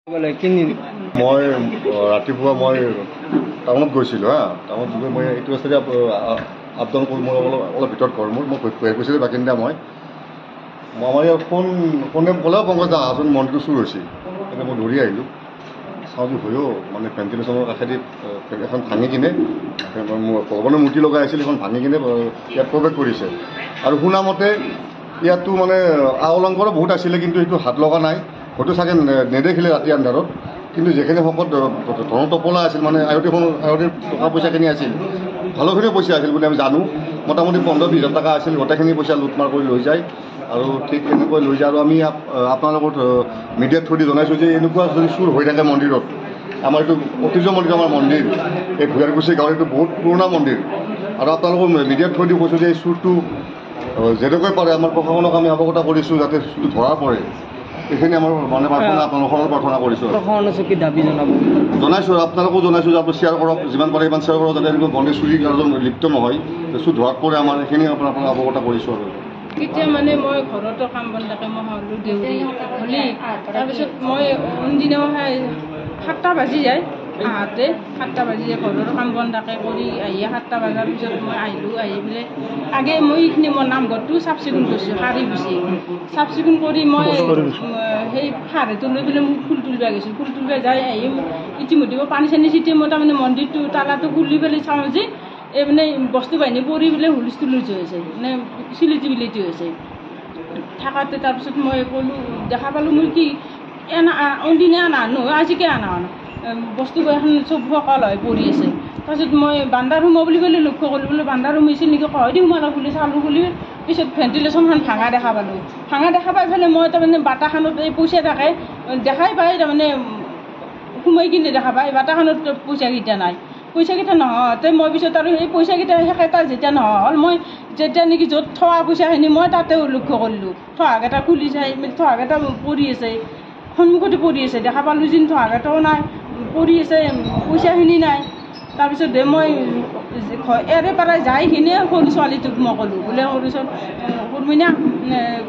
মই ৰাতিপুৱা মই টাউনত গৈছিলোঁ টাউনত গৈ মই এইটো ৰাস্তাতে আপ ডাউন কৰোঁ। মই অলপ ভিতৰত ঘৰ মই কৈছিলোঁ বাসিন্দা মই আমাৰ ইয়াত ফোনে ক'লেও পংকজ দা আচোন মন্দিৰটো চুৰ হৈছিল। এতিয়া মই দৌৰি আহিলোঁ, চাওঁ যে হৈও মানে ভেণ্টিলেশ্যনৰ কাষেদি এখন ভাঙি কিনে ভগৱানৰ মূৰ্তি লগাই আছিল, এখন ভাঙি কিনে ইয়াত প্ৰৱেশ কৰিছে। আৰু শুনামতে ইয়াততো মানে আ অলংকাৰো বহুত আছিলে, কিন্তু সেইটো হাত লগা নাই, হয়তো চাগে নেদেখিলে ৰাতি আন্ধাৰত। কিন্তু যিখিনি শকত ধন টপলা আছিল, মানে আয়তীৰ টকা পইচাখিনি আছিল, ভালোখিনি পইচা আছিল বুলি আমি জানো। মোটামুটি 15-20 হাজাৰ টকা আছিল, গোটেইখিনি পইচা লুটমাৰ কৰি লৈ যায়। আৰু ঠিক তেনেকৈ লৈ যায়। আৰু আমি আপোনালোকৰ মিডিয়াৰ থ্ৰুদি জনাইছোঁ যে এনেকুৱা যদি চুৰ হৈ থাকে মন্দিৰত, আমাৰ এইটো ঐতিহ্য মন্দিৰ, আমাৰ মন্দিৰ এই ভূঞাৰকুছি গাঁৱৰ এইটো বহুত পুৰণা মন্দিৰ। আৰু আপোনালোকৰ মিডিয়াৰ থ্ৰুদি কৈছোঁ যে এই চুৰটো যেনেকৈ পাৰে আমাৰ প্ৰশাসনক আমি অৱগত কৰিছোঁ, যাতে চুৰটো ধৰা পৰে। এইখিনি আমাৰ মানে প্ৰাৰ্থনা, আপোনালোকৰ প্ৰাৰ্থনা কৰিছোঁ। জনাইছোঁ, আপোনালোকো জনাইছোঁ যে আপুনি শ্বেয়াৰ কৰক, যিমান পাৰে ইমান শ্বেয়াৰ কৰক, যাতে এনেকুৱা মন্দিৰ চুৰি কাৰ্যত লিপ্ত নহয়, চুৰ ধৰাত পৰে। আমাৰ এইখিনি আপোনাক অৱগত কৰিছোঁ। আৰু কেতিয়া মানে মই ঘৰতো কাম বন থাকে, মই হ'লোঁ দেউৰী হ'লি, তাৰপিছত মই অনদিনাও 7টা বাজি যায় আহোঁতে, 7টা বাজি যায়। ঘৰৰো কাম বন থাকে কৰি আহি 7টা বজাৰ পিছত মই আহিলোঁ। আহি পেলাই আগে মই এইখিনি মোৰ নামঘৰটো চাফ চিকুণ কৰিছোঁ, সাৰি পুচি চাফ চিকুণ কৰি মই সেই সাৰেটো লৈ পেলাই মোক ফুল তুলিব গৈছোঁ। ফুল তুলিব যাই আহি ইতিমধ্যে মই পানী চানী চিটি মই তাৰমানে মন্দিৰটো তালাটো খুলি পেলাই চাওঁ যে এই মানে বস্তু বাহিনী পৰি পেলাই হুলস্থুলুজ হৈছে, মানে চিলিটি বিলিটি হৈছে থাকাতে। তাৰপিছত মই ক'লোঁ, দেখা পালোঁ মোৰ কি অনদিনে আনা আজিকে আনা বস্তু এখন চব সকল হয় পৰি আছে। তাৰপিছত মই বান্দাৰ সোমাব বুলি ক'লে লক্ষ্য কৰিলোঁ, বোলে বান্দাৰ সোমাইছিল নেকি, কহদি সোমালোঁ বুলি চালোঁ বুলি পিছত ভেণ্টিলেশ্যনখন ভাঙা দেখা পালোঁ। ভাঙা দেখা পাই পেলাই মই তাৰমানে বাটাখনত এই পইচা থাকে দেখাই পাই, তাৰমানে সোমাই কিনে দেখা পাই বাটাখনত পইচাকেইটা নাই। পইচাকেইটা নহওঁতে মই পিছত আৰু সেই পইচাকেইটা সেইকেইটা যেতিয়া নহ'ল, মই যেতিয়া নেকি য'ত থোৱা পইচাখিনি মই তাতেও লক্ষ্য কৰিলোঁ, থোৱাকেইটা খুলি চাই থোৱাকেইটা পৰি আছে, সন্মুখতে পৰি আছে। দেখা পালোঁ যেন থোৱাকেইটাও নাই, পৰি আছে, পইচাখিনি নাই। তাৰপিছত মই এৰে পাৰাই যাই কিনে সৰু ছোৱালীটোক মই ক'লোঁ, বোলে সৰু সৰুমইনা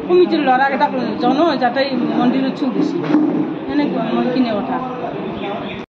কমিটিৰ ল'ৰাকেইটাক জনো যাতে মন্দিৰত চুৰ হৈছে। সেনেকুৱা মই এইখিনি কথা।